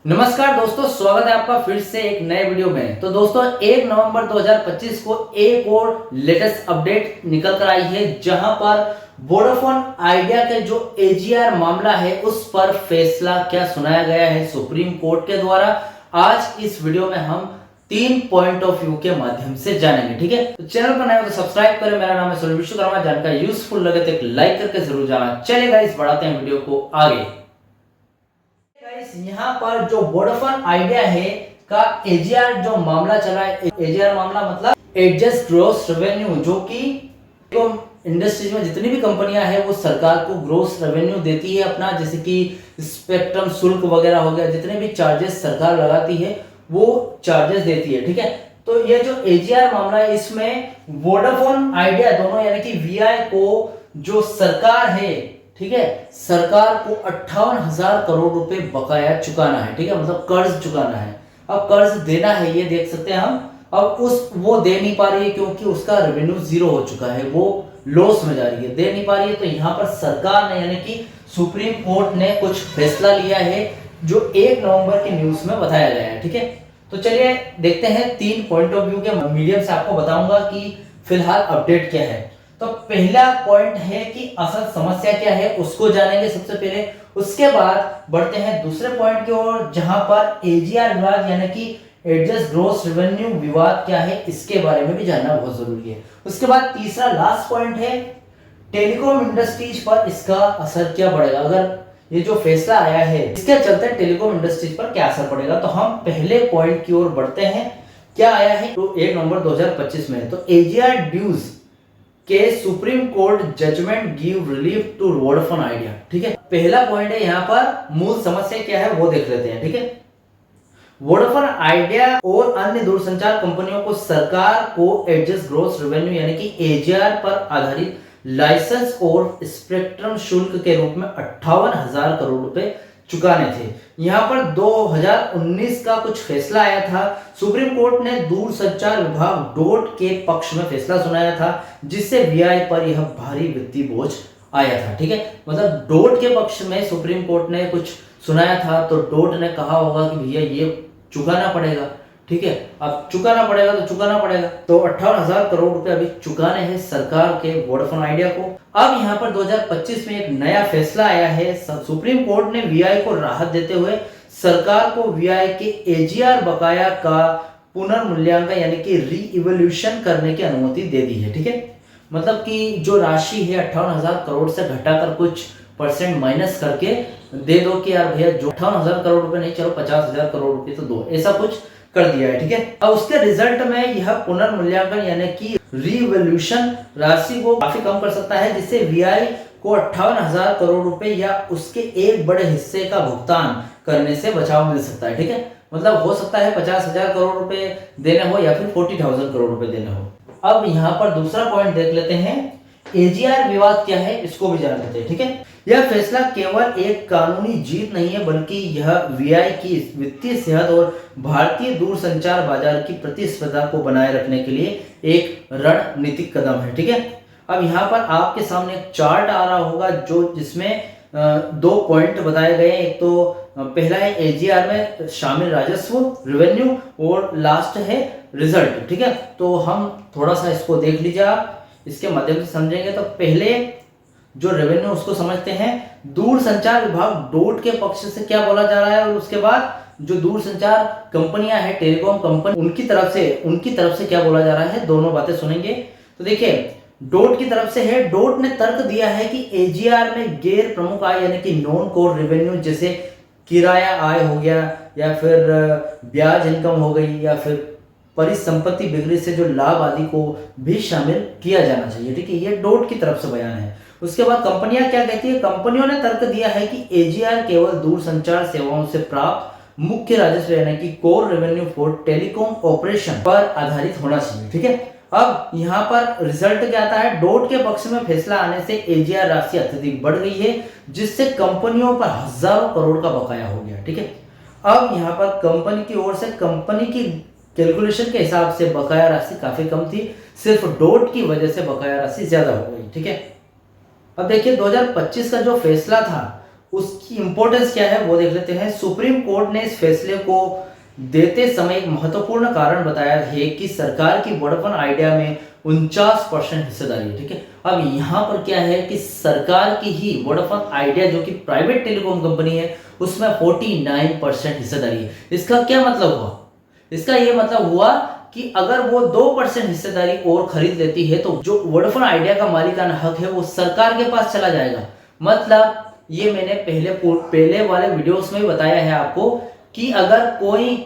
नमस्कार दोस्तों, स्वागत है आपका फिर से एक नए वीडियो में। तो दोस्तों 1 नवंबर 2025 को एक और लेटेस्ट अपडेट निकल कर आई है, जहां पर वोडाफोन आइडिया के जो एजीआर मामला है उस पर फैसला क्या सुनाया गया है सुप्रीम कोर्ट के द्वारा। आज इस वीडियो में हम 3 पॉइंट ऑफ व्यू के माध्यम से जानेंगे। ठीक है, तो चैनल पर नए हो तो सब्सक्राइब करें। मेरा नाम है सुनील विश्वकर्मा। जानकारी यूजफुल लगे तो एक लाइक करके जरूर जाना। चलिए गाइस, बढ़ाते हैं वीडियो को आगे। यहाँ पर जो वोडाफोन आइडिया है का एजीआर जो मामला चला है, एजीआर मामला मतलब एडजस्ट ग्रॉस रेवेन्यू, जो कि इंडस्ट्रीज में जितनी भी कंपनियां हैं वो सरकार को ग्रॉस रेवेन्यू देती है अपना, जैसे कि स्पेक्ट्रम शुल्क वगैरह हो गया, जितने भी चार्जेस सरकार लगाती है वो चार्जेस देती है। ठीक है, तो ये जो एजीआर मामला है इसमें वोडाफोन आइडिया दोनों यानी कि वीआई को जो सरकार है, ठीक है, सरकार को 58,000 करोड़ रुपए बकाया चुकाना है। ठीक है, मतलब कर्ज चुकाना है। अब कर्ज देना है, ये देख सकते हैं हम। अब वो दे नहीं पा रही है क्योंकि उसका रेवेन्यू जीरो हो चुका है, वो लॉस में जा रही है, दे नहीं पा रही है। तो यहाँ पर सरकार ने यानी कि सुप्रीम कोर्ट ने कुछ फैसला लिया है जो 1 नवंबर की न्यूज में बताया गया है। ठीक है, तो चलिए देखते हैं 3 पॉइंट ऑफ व्यू के मीडियम से आपको बताऊंगा कि फिलहाल अपडेट क्या है। तो पहला पॉइंट है कि असल समस्या क्या है उसको जानेंगे सबसे पहले। उसके बाद बढ़ते हैं दूसरे पॉइंट की ओर, जहां पर एजीआर विवाद यानी कि एडजस्ट ग्रॉस रेवेन्यू विवाद क्या है इसके बारे में भी जानना बहुत जरूरी है। उसके बाद तीसरा लास्ट पॉइंट है टेलीकॉम इंडस्ट्रीज पर इसका असर क्या पड़ेगा। अगर ये जो फैसला आया है इसके चलते टेलीकॉम इंडस्ट्रीज पर क्या असर पड़ेगा। तो हम पहले पॉइंट की ओर बढ़ते हैं। क्या आया है तो 1 नवंबर 2025 में, तो एजीआर ड्यूज के supreme court judgment give relief to Vodafone Idea. ठीक है, पहला पॉइंट है यहाँ पर मूल समस्या क्या है वो देख लेते हैं। ठीक है, वोडाफोन आइडिया और अन्य दूरसंचार कंपनियों को सरकार को एडजस्ट ग्रॉस रेवेन्यू यानी कि एजीआर पर आधारित लाइसेंस और स्पेक्ट्रम शुल्क के रूप में 58,000 करोड़ रुपए चुकाने थे। यहाँ पर 2019 का कुछ फैसला आया था। सुप्रीम कोर्ट ने दूरसंचार विभाग डोट के पक्ष में फैसला सुनाया था, जिससे वीआई पर यह भारी वित्तीय बोझ आया था। ठीक है, मतलब डोट के पक्ष में सुप्रीम कोर्ट ने कुछ सुनाया था, तो डोट ने कहा होगा कि भैया ये चुकाना पड़ेगा। ठीक है, अब चुकाना पड़ेगा तो चुकाना पड़ेगा। तो 58,000 करोड़ रुपए अभी चुकाने हैं सरकार के वोडाफोन आइडिया को। अब यहाँ पर 2025 में एक नया फैसला आया है। सुप्रीम कोर्ट ने वीआई को राहत देते हुए सरकार को वीआई के एजीआर बकाया का पुनर्मूल्यांकन यानी कि रीइवोल्यूशन करने की अनुमति दे दी है। ठीक है, मतलब कि जो राशि है 58,000 करोड़ से घटाकर कुछ परसेंट माइनस करके दे दो कि यार भैया जो 58,000 करोड़ रुपए नहीं, चलो 50,000 करोड़ रुपए तो दो, ऐसा कुछ कर दिया है। ठीक है, अब उसके रिजल्ट में यह पुनर्मूल्यांकन यानी कि रीवैल्यूएशन राशि को काफी कम कर सकता है, जिससे वीआई को 58,000 करोड़ रुपए या उसके एक बड़े हिस्से का भुगतान करने से बचाव मिल सकता है। ठीक है, मतलब हो सकता है 50,000 करोड़ रुपए देने हो या फिर 40,000 करोड़ रुपए देने हो। अब यहाँ पर दूसरा पॉइंट देख लेते हैं, एजीआर विवाद क्या है इसको भी जान लेते हैं। ठीक है, यह फैसला केवल एक कानूनी जीत नहीं है, बल्कि यह वीआई की वित्तीय सेहत और भारतीय दूरसंचार बाजार की प्रतिस्पर्धा को बनाए रखने के लिए एक रणनीतिक कदम है। ठीक है, अब यहाँ पर आपके सामने एक चार्ट आ रहा होगा जिसमें 2 पॉइंट बताए गए हैं। एक तो पहला है एजीआर में शामिल राजस्व रेवेन्यू और लास्ट है रिजल्ट। ठीक है, तो हम थोड़ा सा इसको देख लीजिए, आप इसके माध्यम से समझेंगे। तो पहले जो रेवेन्यू उसको समझते हैं। दूरसंचार विभाग डोट के पक्ष से क्या बोला जा रहा है, और उसके बाद जो दूरसंचार कंपनियां हैं, टेलीकॉम कंपनी, उनकी तरफ से क्या बोला जा रहा है, दोनों बातें सुनेंगे। तो देखिए, डोट की तरफ से है, डोट ने तर्क दिया है कि एजीआर में गैर प्रमुख आय यानी कि नॉन कोर रेवेन्यू, जैसे किराया आय हो गया या फिर ब्याज इनकम हो गई या फिर परिसंपत्ति बिक्री से जो लाभ आदि को भी शामिल किया जाना चाहिए। ठीक है, ये डोट की तरफ से बयान है। उसके बाद कंपनियां क्या कहती है, कंपनियों ने तर्क दिया है कि एजीआर केवल दूरसंचार सेवाओं से प्राप्त मुख्य राजस्व यानी कि core revenue for telecom operation पर आधारित होना चाहिए। ठीक है, अब यहाँ पर रिजल्ट क्या आता है, डोट के पक्ष में फैसला आने से एजीआर राशि अत्यधिक बढ़ गई है, जिससे कंपनियों पर हजारों करोड़ का बकाया हो गया। ठीक है, अब यहाँ पर कंपनी की ओर से कंपनी की कैलकुलेशन के हिसाब से बकाया राशि काफी कम थी, सिर्फ डोट की वजह से बकाया राशि ज्यादा हो गई। ठीक है, अब देखिए 2025 का जो फैसला था उसकी इंपॉर्टेंस क्या है वो देख लेते हैं। सुप्रीम कोर्ट ने इस फैसले को देते समय एक महत्वपूर्ण कारण बताया है कि सरकार की वोडाफोन आइडिया में 49% हिस्सेदारी है। ठीक है, अब यहाँ पर क्या है कि सरकार की ही वोडाफोन आइडिया जो कि प्राइवेट टेलीकॉम कंपनी है उसमें 49% हिस्सेदारी है। इसका क्या मतलब हुआ? इसका ये मतलब हुआ कि अगर वो 2% हिस्सेदारी और खरीद लेती है तो जो वोडाफोन आइडिया का मालिकाना हक है वो सरकार के पास चला जाएगा। मतलब ये मैंने पहले वाले वीडियोस में बताया है आपको कि अगर कोई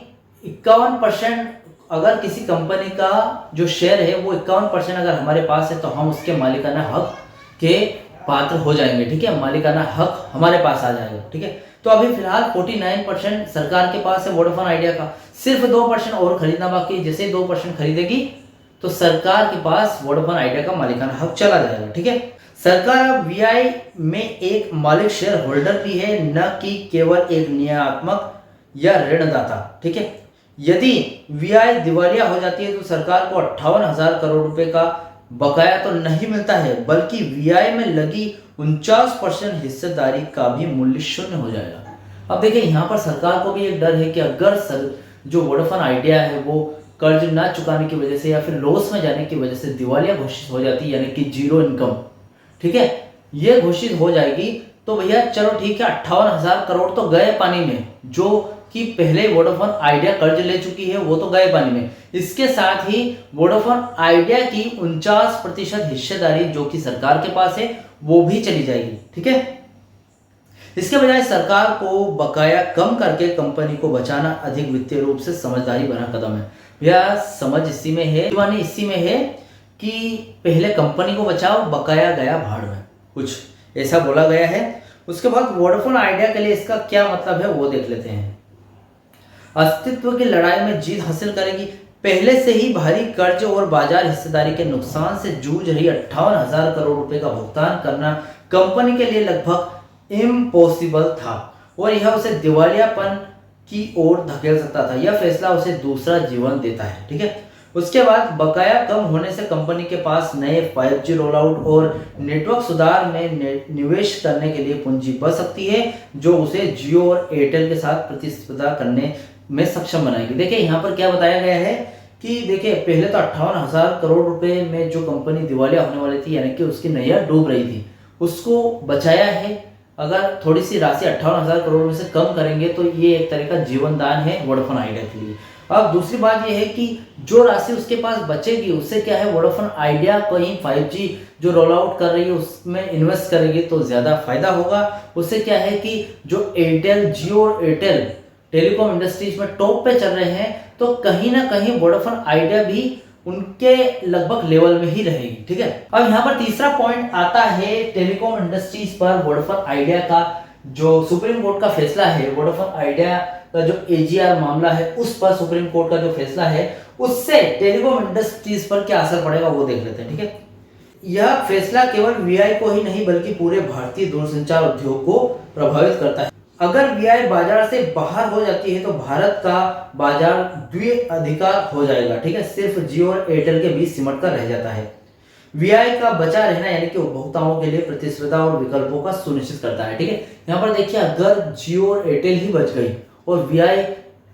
51%, अगर किसी कंपनी का जो शेयर है वो 51% अगर हमारे पास है तो हम उसके मालिकाना हक के पात्र हो जाएंगे। ठीक है, मालिकाना हक हमारे पास आ जाएगा। ठीक है, तो अभी फिलहाल 49% सरकार के पास है वोडाफोन आइडिया का, सिर्फ 2% और खरीदना बाकी। जैसे 2% खरीदेगी तो सरकार के पास वोडाफोन आइडिया का मालिकाना हक चला जाएगा। ठीक है, सरकार अब वीआई में एक मालिक शेयर होल्डर भी है, न कि केवल एक नियामक या ऋणदाता। ठीक है, यदि वीआई दिवालिया हो जाती है तो सरकार को 58,000 करोड़ रुपए का बकाया तो नहीं मिलता है, बल्कि वीआई में लगी 49% हिस्सेदारी का भी मूल्य शून्य हो जाएगा। अब देखिए यहाँ पर सरकार को भी एक डर है कि अगर जो वोडाफोन आइडिया है वो कर्ज ना चुकाने की वजह से या फिर लॉस में जाने की वजह से दिवालिया घोषित हो जाती है, यानी कि जीरो इनकम, ठीक है, ये घोषित हो जाएगी, तो भैया चलो ठीक है 58,000 करोड़ तो गए पानी में, जो कि पहले वोडाफोन आइडिया कर्ज ले चुकी है वो तो गए पानी में। इसके साथ ही वोडाफोन आइडिया की 49% हिस्सेदारी जो कि सरकार के पास है वो भी चली जाएगी। ठीक है, इसके बजाय सरकार को बकाया कम करके कंपनी को बचाना अधिक वित्तीय रूप से समझदारी भरा कदम है। भैया समझ इसी में है, दीवानी इसी में है कि पहले कंपनी को बचाओ, बकाया गया भाड़ में, कुछ ऐसा बोला गया है। उसके बाद वोडाफोन आइडिया के लिए इसका क्या मतलब है वो देख लेते हैं। अस्तित्व की लड़ाई में जीत हासिल करेगी। पहले से ही भारी कर्ज और बाजार हिस्सेदारी के नुकसान से जूझ रही 58,000 करोड़ रुपए का भुगतान करना कंपनी के लिए लगभग इम्पॉसिबल था और यह उसे दिवालियापन की ओर धकेल सकता था। यह फैसला उसे दूसरा जीवन देता है। ठीक है, उसके बाद बकाया कम होने से कंपनी के पास नए 5G रोल आउट और नेटवर्क सुधार में निवेश करने के लिए पूंजी बच सकती है, जो उसे जियो और एयरटेल के साथ प्रतिस्पर्धा करने में सक्षम बनाएगी। देखिए यहाँ पर क्या बताया गया है कि देखिए पहले तो 58,000 करोड़ रुपए में जो कंपनी दिवालिया होने वाली थी, यानी कि उसकी नैया डूब रही थी, उसको बचाया है। अगर थोड़ी सी राशि 58,000 करोड़ में से कम करेंगे तो ये एक तरह का जीवन दान है वोडाफोन आइडिया के लिए। अब दूसरी बात यह है कि जो राशि उसके पास बचेगी उससे क्या है, वोडाफोन आइडिया कहीं 5G जो रोल आउट कर रही है उसमें इन्वेस्ट करेगी तो ज्यादा फायदा होगा। उससे क्या है कि जो एयरटेल, जियो और एयरटेल टेलीकॉम इंडस्ट्रीज में टॉप पे चल रहे हैं, तो कहीं ना कहीं वोडाफोन आइडिया भी उनके लगभग लेवल में ही रहेगी। ठीक है, अब यहाँ पर तीसरा पॉइंट आता है टेलीकॉम इंडस्ट्रीज पर वोडाफोन आइडिया का जो सुप्रीम कोर्ट का फैसला है, वोडाफोन आइडिया का जो एजीआर मामला है उस पर सुप्रीम कोर्ट का जो फैसला है उससे टेलीकॉम इंडस्ट्रीज पर क्या असर पड़ेगा वो देख लेते हैं। ठीक है, यह फैसला केवल वीआई को ही नहीं बल्कि पूरे भारतीय दूरसंचार उद्योग को प्रभावित करता है। अगर वीआई बाजार से बाहर हो जाती है तो भारत का बाजार द्विअधिकार हो जाएगा। ठीक है, सिर्फ जियो और एयरटेल के बीच सिमट कर रह जाता है। वीआई का बचा रहना यानी कि उपभोक्ताओं के लिए प्रतिस्पर्धा और विकल्पों का सुनिश्चित करता है। ठीक है, यहाँ पर देखिए अगर जियो और एयरटेल ही बच गई और वीआई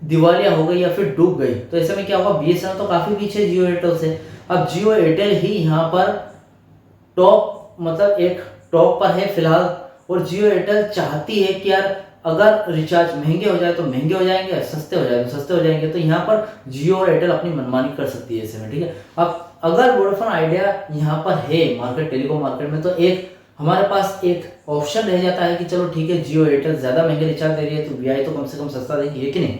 दिवालिया हो गई या फिर डूब गई तो ऐसे में क्या होगा, बीएसएनएल तो काफी पीछे जियो एयरटेल से। अब जियो एयरटेल ही यहाँ पर टॉप, मतलब एक टॉप पर है फिलहाल, और जियो एयरटेल चाहती है कि यार अगर रिचार्ज महंगे हो जाए तो महंगे हो जाएंगे, सस्ते हो जाए तो सस्ते हो जाएंगे, तो यहाँ पर जियो और एयरटेल अपनी मनमानी कर सकती है ऐसे में। ठीक है, अब अगर वोडाफोन आइडिया यहाँ पर है मार्केट, टेलीकॉम मार्केट में, तो एक हमारे पास एक ऑप्शन रह जाता है कि चलो ठीक है जियो एयरटेल ज्यादा महंगे रिचार्ज दे रही है तो वीआई तो कम से कम सस्ता देगी, है कि नहीं।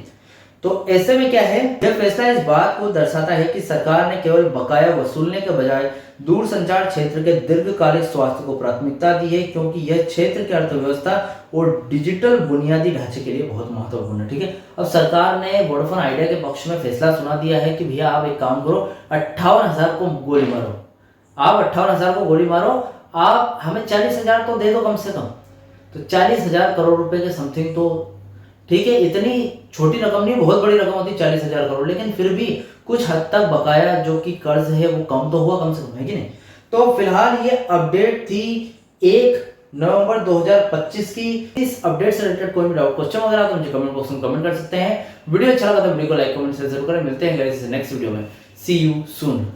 तो ऐसे में क्या है, यह फैसला इस बात को दर्शाता है कि सरकार ने केवल बकाया वसूलने के बजाय दूरसंचार क्षेत्र के दीर्घकालिक स्वास्थ्य को प्राथमिकता दी है, क्योंकि यह क्षेत्र की अर्थव्यवस्था और डिजिटल बुनियादी ढांचे के लिए बहुत महत्वपूर्ण है। ठीक है, अब सरकार ने वोडाफोन आइडिया के पक्ष में फैसला सुना दिया है कि भैया आप एक काम करो, 58,000 को गोली मारो, आप 58,000 को गोली मारो, आप हमें 40,000 तो दे दो कम से कम। तो 40,000 करोड़ रुपए के समथिंग, तो ठीक है, इतनी छोटी रकम नहीं, बहुत बड़ी रकम होती 40,000 करोड़, लेकिन फिर भी कुछ हद तक बकाया जो कि कर्ज है वो कम तो हुआ कम से कम, है कि नहीं। तो फिलहाल ये अपडेट थी एक नवंबर 2025 की। इस अपडेट से रिलेटेड कोई भी डाउट क्वेश्चन वगैरह तो मुझे कमेंट बॉक्स में कमेंट कर सकते हैं। वीडियो अच्छा लगा तो वीडियो को लाइक कमेंट शेयर जरूर करें। मिलते हैं नेक्स्ट वीडियो में। सी यू सून।